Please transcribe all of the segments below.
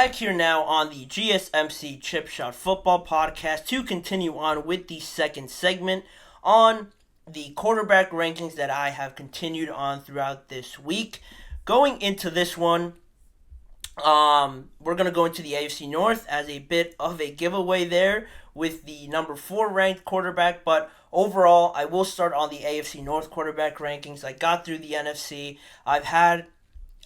Back here now on the GSMC Chip Shot Football Podcast to continue on with the second segment on the quarterback rankings that I have continued on throughout this week. Going into this one, we're going to go into the AFC North as a bit of a giveaway there with the number 4 ranked quarterback, but overall, I will start on the AFC North quarterback rankings. I got through the NFC. I've had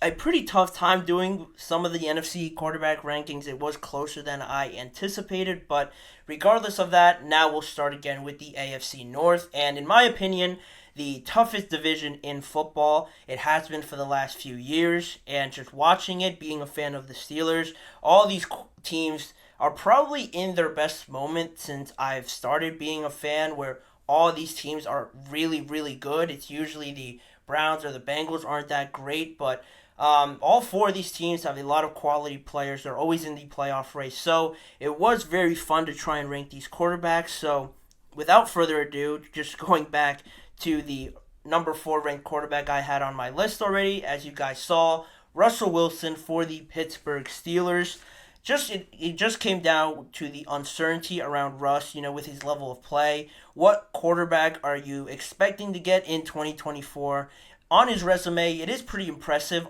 a pretty tough time doing some of the NFC quarterback rankings. It was closer than I anticipated, but regardless of that, now we'll start again with the AFC North. And in my opinion, the toughest division in football. It has been for the last few years, and just watching it, being a fan of the Steelers, all these teams are probably in their best moment since I've started being a fan, where all these teams are really, really good. It's usually the Browns or the Bengals aren't that great, but all 4 of these teams have a lot of quality players. They're always in the playoff race. So it was very fun to try and rank these quarterbacks. So without further ado, just going back to the number 4 ranked quarterback I had on my list already, as you guys saw, Russell Wilson for the Pittsburgh Steelers. It just came down to the uncertainty around Russ, with his level of play. What quarterback are you expecting to get in 2024? On his resume, it is pretty impressive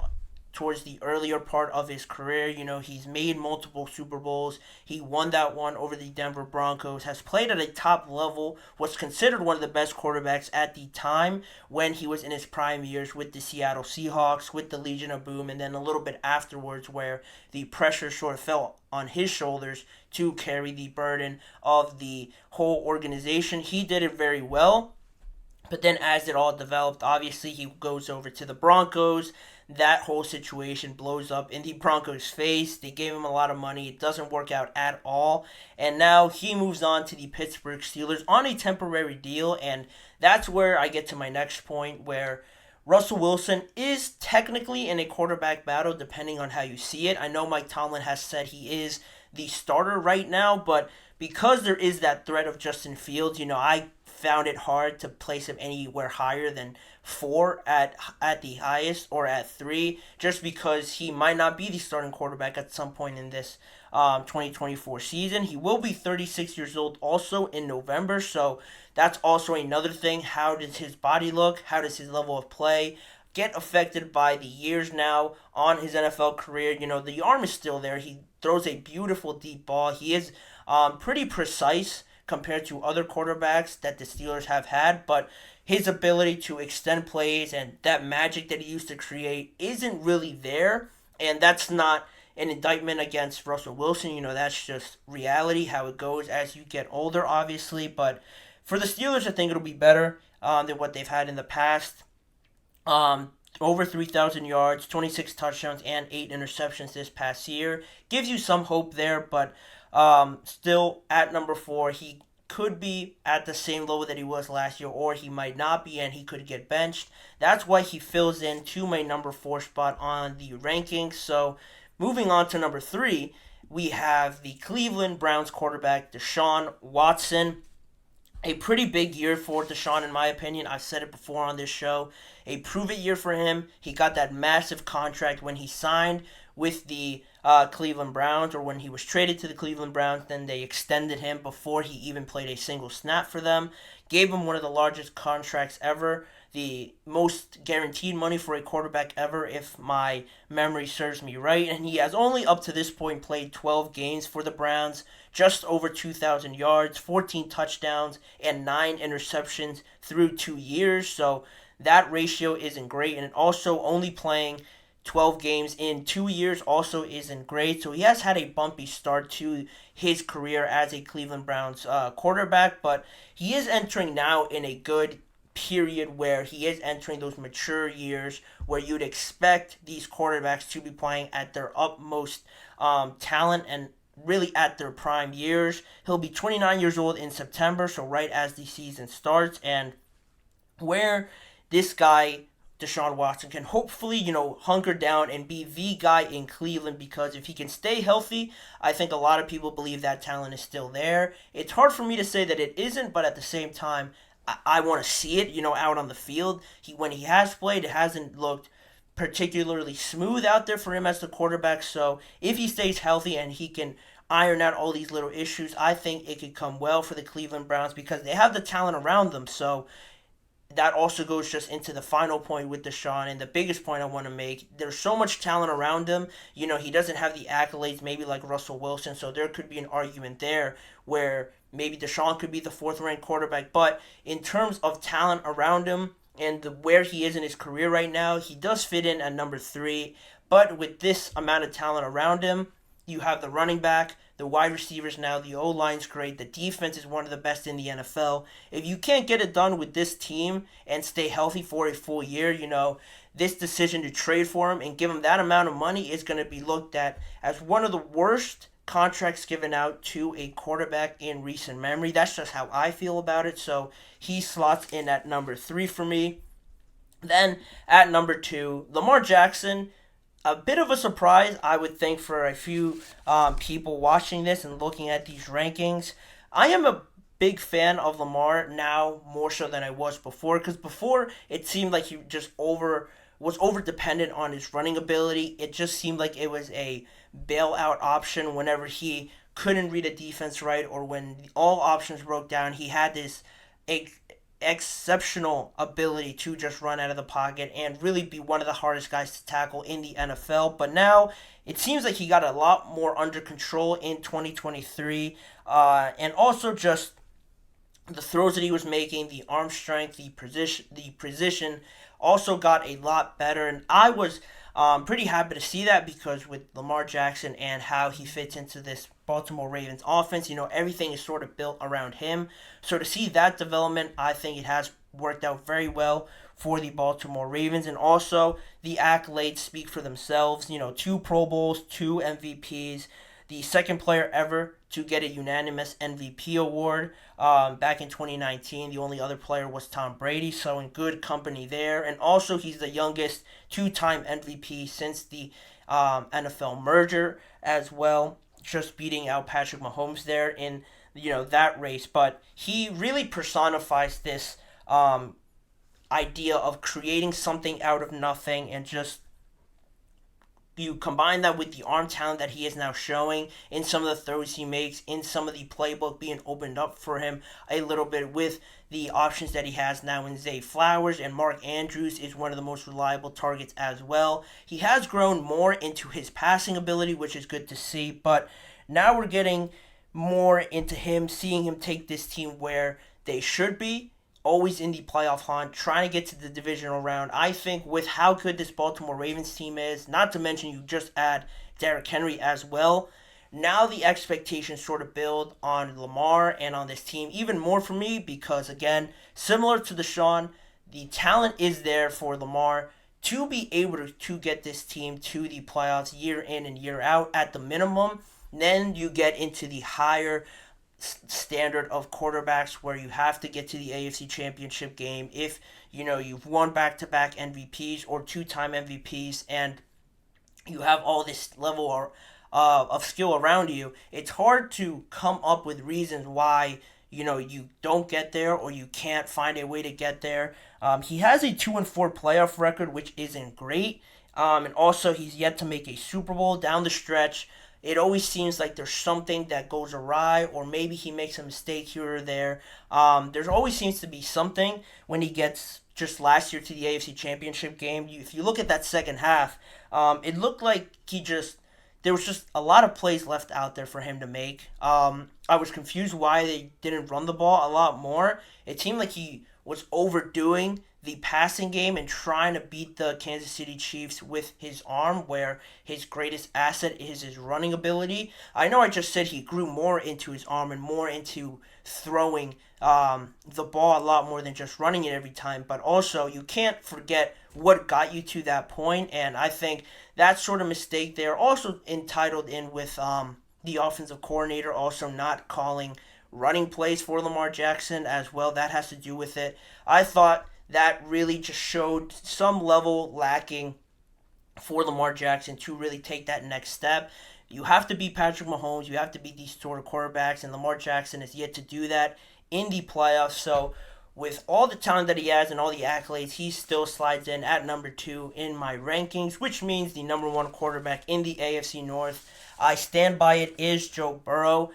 towards the earlier part of his career. He's made multiple Super Bowls. He won that one over the Denver Broncos, has played at a top level, was considered one of the best quarterbacks at the time when he was in his prime years with the Seattle Seahawks, with the Legion of Boom, and then a little bit afterwards where the pressure sort of fell on his shoulders to carry the burden of the whole organization. He did it very well. But then as it all developed, obviously he goes over to the Broncos. That whole situation blows up in the Broncos' face. They gave him a lot of money. It doesn't work out at all. And now he moves on to the Pittsburgh Steelers on a temporary deal. And that's where I get to my next point, where Russell Wilson is technically in a quarterback battle, depending on how you see it. I know Mike Tomlin has said he is the starter right now, but because there is that threat of Justin Fields, I found it hard to place him anywhere higher than 4 at the highest, or at 3, just because he might not be the starting quarterback at some point in this 2024 season. He will be 36 years old also in November, so that's also another thing. How does his body look? How does his level of play get affected by the years now on his NFL career? The arm is still there. He throws a beautiful deep ball. He is pretty precise compared to other quarterbacks that the Steelers have had, but his ability to extend plays and that magic that he used to create isn't really there, and that's not an indictment against Russell Wilson. That's just reality, how it goes as you get older, obviously, but for the Steelers, I think it'll be better than what they've had in the past. Over 3,000 yards, 26 touchdowns, and 8 interceptions this past year. Gives you some hope there, but still at number 4, he could be at the same level that he was last year, or he might not be, and he could get benched. That's why he fills in to my number 4 spot on the rankings. So moving on to number 3, we have the Cleveland Browns quarterback, Deshaun Watson. A pretty big year for Deshaun, in my opinion. I've said it before on this show. A prove-it year for him. He got that massive contract when he signed with the Cleveland Browns, or when he was traded to the Cleveland Browns. Then they extended him before he even played a single snap for them. Gave him one of the largest contracts ever. The most guaranteed money for a quarterback ever, if my memory serves me right. And he has only up to this point played 12 games for the Browns, just over 2,000 yards, 14 touchdowns, and 9 interceptions through 2 years. So that ratio isn't great. And also only playing 12 games in 2 years also isn't great. So he has had a bumpy start to his career as a Cleveland Browns quarterback. But he is entering now in a good period where he is entering those mature years where you'd expect these quarterbacks to be playing at their utmost talent and really at their prime years. He'll be 29 years old in September, so right as the season starts, and where this guy, Deshaun Watson, can hopefully, hunker down and be the guy in Cleveland, because if he can stay healthy, I think a lot of people believe that talent is still there. It's hard for me to say that it isn't, but at the same time, I want to see it, out on the field. When he has played, it hasn't looked particularly smooth out there for him as the quarterback. So if he stays healthy and he can iron out all these little issues, I think it could come well for the Cleveland Browns because they have the talent around them. So that also goes just into the final point with Deshaun, and the biggest point I want to make. There's so much talent around him. He doesn't have the accolades maybe like Russell Wilson, so there could be an argument there where maybe Deshaun could be the fourth-ranked quarterback. But in terms of talent around him and where he is in his career right now, he does fit in at number 3. But with this amount of talent around him, you have the running back, the wide receivers now, the O-line's great, the defense is one of the best in the NFL. If you can't get it done with this team and stay healthy for a full year, this decision to trade for him and give him that amount of money is going to be looked at as one of the worst contracts given out to a quarterback in recent memory. That's just how I feel about it. So he slots in at number 3 for me. Then at number 2, Lamar Jackson. A bit of a surprise, I would think, for a few people watching this and looking at these rankings. I am a big fan of Lamar now, more so than I was before, because before it seemed like he just was over dependent on his running ability. It just seemed like it was a bailout option whenever he couldn't read a defense right, or when all options broke down. He had this exceptional ability to just run out of the pocket and really be one of the hardest guys to tackle in the NFL. But now it seems like he got a lot more under control in 2023, and also just the throws that he was making, the arm strength, the precision also got a lot better. And I was pretty happy to see that, because with Lamar Jackson and how he fits into this Baltimore Ravens offense, everything is sort of built around him. So to see that development, I think it has worked out very well for the Baltimore Ravens. And also, the accolades speak for themselves. 2 Pro Bowls, 2 MVPs, the second player ever to get a unanimous MVP award back in 2019. The only other player was Tom Brady, so in good company there. And also, he's the youngest 2-time MVP since the NFL merger as well, just beating out Patrick Mahomes there in that race. But he really personifies this idea of creating something out of nothing, and just you combine that with the arm talent that he is now showing in some of the throws he makes, in some of the playbook being opened up for him a little bit with the options that he has now in Zay Flowers, and Mark Andrews is one of the most reliable targets as well. He has grown more into his passing ability, which is good to see, but now we're getting more into him, seeing him take this team where they should be, always in the playoff hunt, trying to get to the divisional round. I think with how good this Baltimore Ravens team is, not to mention you just add Derrick Henry as well, now the expectations sort of build on Lamar and on this team even more for me, because again, similar to Deshaun, the talent is there for Lamar to be able to get this team to the playoffs year in and year out at the minimum. Then you get into the higher standard of quarterbacks where you have to get to the AFC Championship game if you've won back-to-back MVPs or 2-time MVPs, and you have all this level of skill around you. It's hard to come up with reasons why you don't get there, or you can't find a way to get there. He has a 2-4 playoff record, which isn't great, and also he's yet to make a Super Bowl down the stretch. It always seems like there's something that goes awry, or maybe he makes a mistake here or there. There always seems to be something when he gets, just last year, to the AFC Championship game. If you look at that second half, it looked like there was just a lot of plays left out there for him to make. I was confused why they didn't run the ball a lot more. It seemed like he was overdoing the passing game and trying to beat the Kansas City Chiefs with his arm, where his greatest asset is his running ability. I know I just said he grew more into his arm and more into throwing the ball a lot more than just running it every time, but also you can't forget what got you to that point, and I think that sort of mistake there also entitled in with the offensive coordinator also not calling running plays for Lamar Jackson as well. That has to do with it. I thought that really just showed some level lacking for Lamar Jackson to really take that next step. You have to beat Patrick Mahomes. You have to beat these sort of quarterbacks, and Lamar Jackson is yet to do that in the playoffs. So with all the talent that he has and all the accolades, he still slides in at number 2 in my rankings, which means the number 1 quarterback in the AFC North. I stand by it, is Joe Burrow.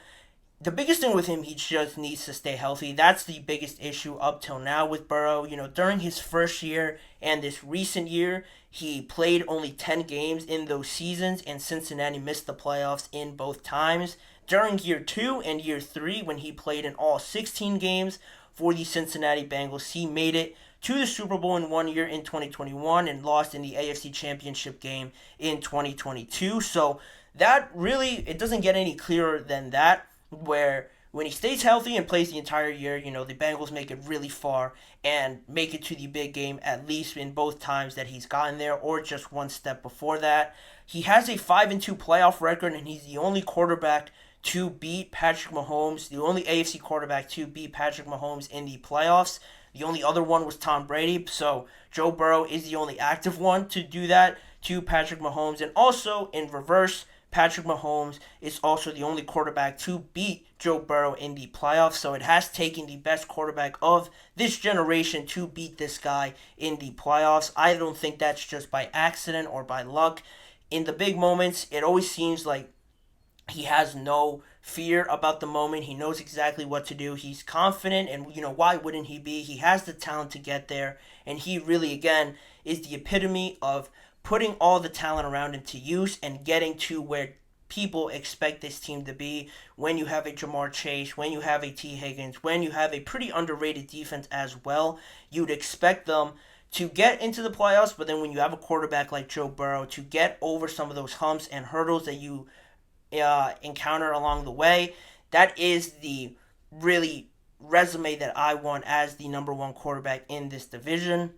The biggest thing with him, he just needs to stay healthy. That's the biggest issue up till now with Burrow. During his first year and this recent year, he played only 10 games in those seasons, and Cincinnati missed the playoffs in both times. During year 2 and year 3, when he played in all 16 games for the Cincinnati Bengals, he made it to the Super Bowl in 1 year in 2021 and lost in the AFC Championship game in 2022. So that really, it doesn't get any clearer than that, where when he stays healthy and plays the entire year, the Bengals make it really far and make it to the big game, at least in both times that he's gotten there, or just one step before that. He has a 5-2 playoff record, and he's the only quarterback to beat Patrick Mahomes, the only AFC quarterback to beat Patrick Mahomes in the playoffs. The only other one was Tom Brady, so Joe Burrow is the only active one to do that to Patrick Mahomes. And also, in reverse, Patrick Mahomes is also the only quarterback to beat Joe Burrow in the playoffs. So it has taken the best quarterback of this generation to beat this guy in the playoffs. I don't think that's just by accident or by luck. In the big moments, it always seems like he has no fear about the moment. He knows exactly what to do. He's confident, and why wouldn't he be? He has the talent to get there, and he really, again, is the epitome of putting all the talent around him to use and getting to where people expect this team to be. When you have a Jamar Chase, when you have a T. Higgins, when you have a pretty underrated defense as well, you'd expect them to get into the playoffs. But then when you have a quarterback like Joe Burrow, to get over some of those humps and hurdles that you encounter along the way, that is the really resume that I want as the number 1 quarterback in this division.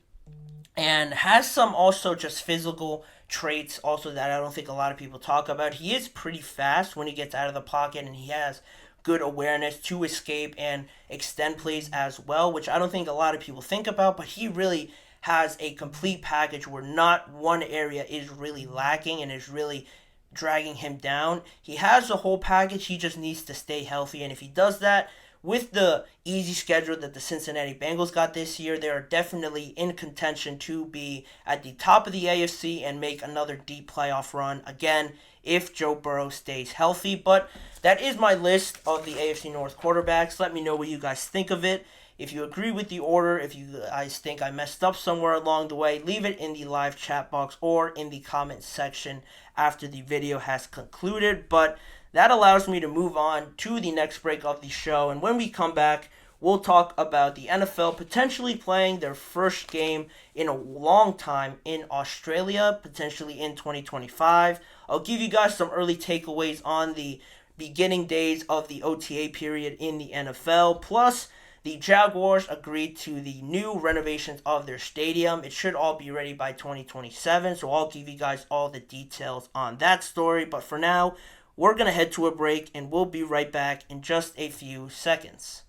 And has some also just physical traits also that I don't think a lot of people talk about. He is pretty fast when he gets out of the pocket, and he has good awareness to escape and extend plays as well, which I don't think a lot of people think about, but he really has a complete package where not one area is really lacking and is really dragging him down. He has the whole package. He just needs to stay healthy, and if he does that, with the easy schedule that the Cincinnati Bengals got this year, they are definitely in contention to be at the top of the AFC and make another deep playoff run, again, if Joe Burrow stays healthy. But that is my list of the AFC North quarterbacks. Let me know what you guys think of it. If you agree with the order, if you guys think I messed up somewhere along the way, leave it in the live chat box or in the comment section after the video has concluded. But that allows me to move on to the next break of the show. And when we come back, we'll talk about the NFL potentially playing their first game in a long time in Australia, potentially in 2025. I'll give you guys some early takeaways on the beginning days of the OTA period in the NFL. Plus, the Jaguars agreed to the new renovations of their stadium. It should all be ready by 2027, so I'll give you guys all the details on that story. But for now, we're going to head to a break, and we'll be right back in just a few seconds.